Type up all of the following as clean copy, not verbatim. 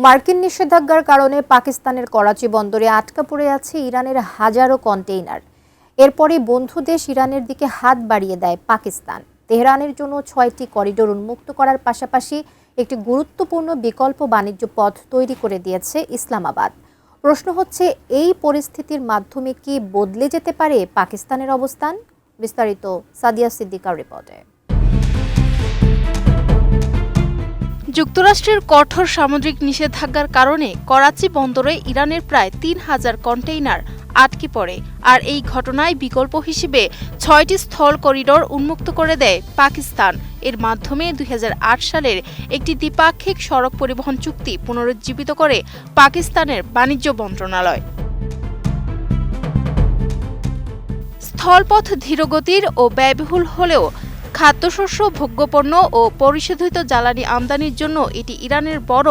মার্কিন নিষেধাজ্ঞার কারণে পাকিস্তানের করাচি বন্দরে আটকা পড়ে আছে ইরানের হাজারো কন্টেইনার। এরপরই বন্ধু দেশ ইরানের দিকে হাত বাড়িয়ে দেয় পাকিস্তান। তেহরানের জন্য 6টি করিডোর উন্মুক্ত করার পাশাপাশি একটি গুরুত্বপূর্ণ বিকল্প বাণিজ্য পথ তৈরি করে দিয়েছে ইসলামাবাদ। প্রশ্ন হচ্ছে, এই পরিস্থিতির মাধ্যমে কি বদলে যেতে পারে পাকিস্তানের অবস্থান? বিস্তারিত সাদিয়া সিদ্দিকার রিপোর্টে। যুক্তরাষ্ট্রের কঠোর সামুদ্রিক নিষেধাজ্ঞার কারণে করাচি বন্দরে ইরানের প্রায় ৩,০০০ কন্টেইনার আটকে পড়ে। আর এই ঘটনায় বিকল্প হিসেবে 6টি স্থল করিডোর উন্মুক্ত করে দেয় পাকিস্তান। এর মাধ্যমে ২০০৮ সালের একটি দ্বিপাক্ষিক সড়ক পরিবহন চুক্তি পুনরুজ্জীবিত করে পাকিস্তানের বাণিজ্য মন্ত্রণালয়। স্থলপথ ধীরগতির ও ব্যয়বহুল হলেও খাদ্যশস্য, ভোগ্যপণ্য ও পরিশোধিত জ্বালানি আমদানির জন্য এটি ইরানের বড়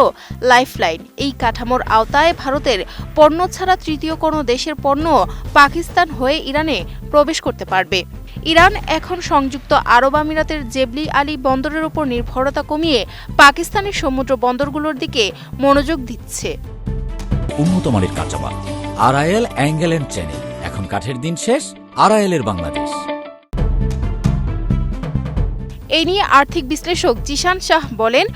লাইফলাইন। এই কাঠামোর আওতায় ভারতের পণ্য ছাড়া তৃতীয় কোনো দেশের পণ্য পাকিস্তান হয়ে ইরানে প্রবেশ করতে পারবে। ইরান এখন সংযুক্ত আরব আমিরাতের জেবলি আলী বন্দরের উপর নির্ভরতা কমিয়ে পাকিস্তানের সমুদ্র বন্দরগুলোর দিকে মনোযোগ দিচ্ছে। উন্নত মানের কাঁচামাল, আরআইএল অ্যাঙ্গেল এন্ড চ্যানেল। এখন কাঠের দিন শেষ, আরআইএল এর বাংলাদেশ। এই নিয়ে আর্থিক বিশ্লেষক জিশান শাহ বলেন,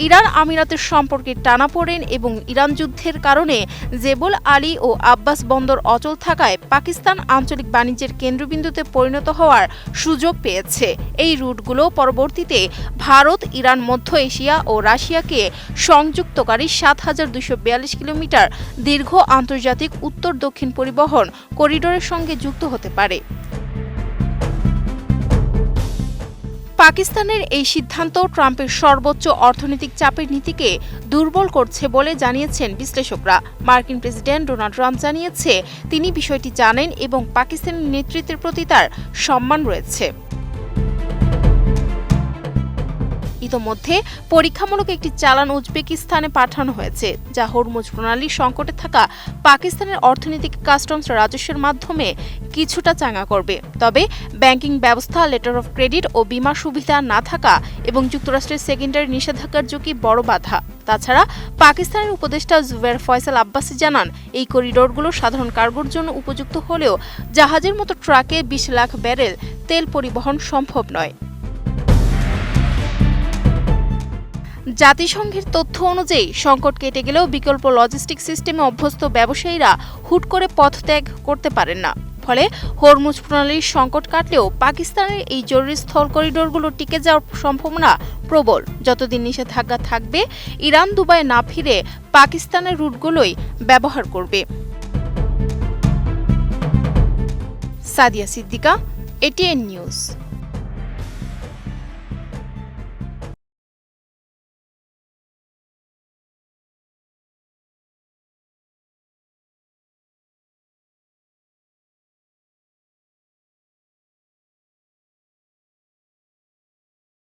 ইরান আমিরাতের সম্পর্কের টানাপোড়েন এবং ইরান যুদ্ধের কারণে জেবল আলী ও আব্বাস বন্দর অচল থাকায় পাকিস্তান আঞ্চলিক বাণিজ্যের কেন্দ্রবিন্দুতে পরিণত হওয়ার সুযোগ পেয়েছে। এই রুটগুলো পরবর্তীতে ভারত, ইরান, মধ্য এশিয়া ও রাশিয়াকে সংযুক্তকারী ৭,২৪২ কিলোমিটার দীর্ঘ আন্তর্জাতিক উত্তর দক্ষিণ পরিবহন করিডোরের সঙ্গে যুক্ত হতে পারে। পাকিস্তানের এই সিদ্ধান্ত ট্রাম্পের সর্বোচ্চ অর্থনৈতিক চাপের নীতিকে দুর্বল করছে বলে জানিয়েছেন বিশ্লেষকরা। মার্কিন প্রেসিডেন্ট ডোনাল্ড ট্রাম্প জানিয়েছে, তিনি বিষয়টি জানেন এবং পাকিস্তানের নেতৃত্বের প্রতি তার সম্মান রয়েছে। ইতোমধ্যে পরীক্ষামূলক একটি চালান উজবেকিস্তানে পাঠানো হয়েছে, যা হরমুজ প্রণালীর সংকটে থাকা পাকিস্তানের অর্থনৈতিক কাস্টমস রাজস্বের মাধ্যমে কিছুটা চাঙা করবে। তবে ব্যাংকিং ব্যবস্থা, লেটার অফ ক্রেডিট ও বীমা সুবিধা না থাকা এবং যুক্তরাষ্ট্রের সেকেন্ডারি নিষেধাজ্ঞার ঝুঁকি বড় বাধা। তাছাড়া পাকিস্তানের উপদেষ্টা জুবের ফয়সাল আব্বাসি জানান, এই করিডোরগুলো সাধারণ কার্গোর জন্য উপযুক্ত হলেও জাহাজের মতো ট্রাকে ২০ লাখ ব্যারেল তেল পরিবহন সম্ভব নয়। জাতিসংঘের তথ্য অনুযায়ী সংকট কেটে গেলেও বিকল্প লজিস্টিক সিস্টেমে অভ্যস্ত ব্যবসায়ীরা হুট করে পথ ত্যাগ করতে পারেন না। ফলে হরমুজ প্রণালীর সংকট কাটলেও পাকিস্তানের এই জরুরি স্থল করিডোরগুলো টিকে যাওয়ার সম্ভাবনা প্রবল। যতদিন নিষেধাজ্ঞা থাকবে, ইরান দুবাই না ফিরে পাকিস্তানের রুটগুলোই ব্যবহার করবে। Sadia Siddika, ATN news.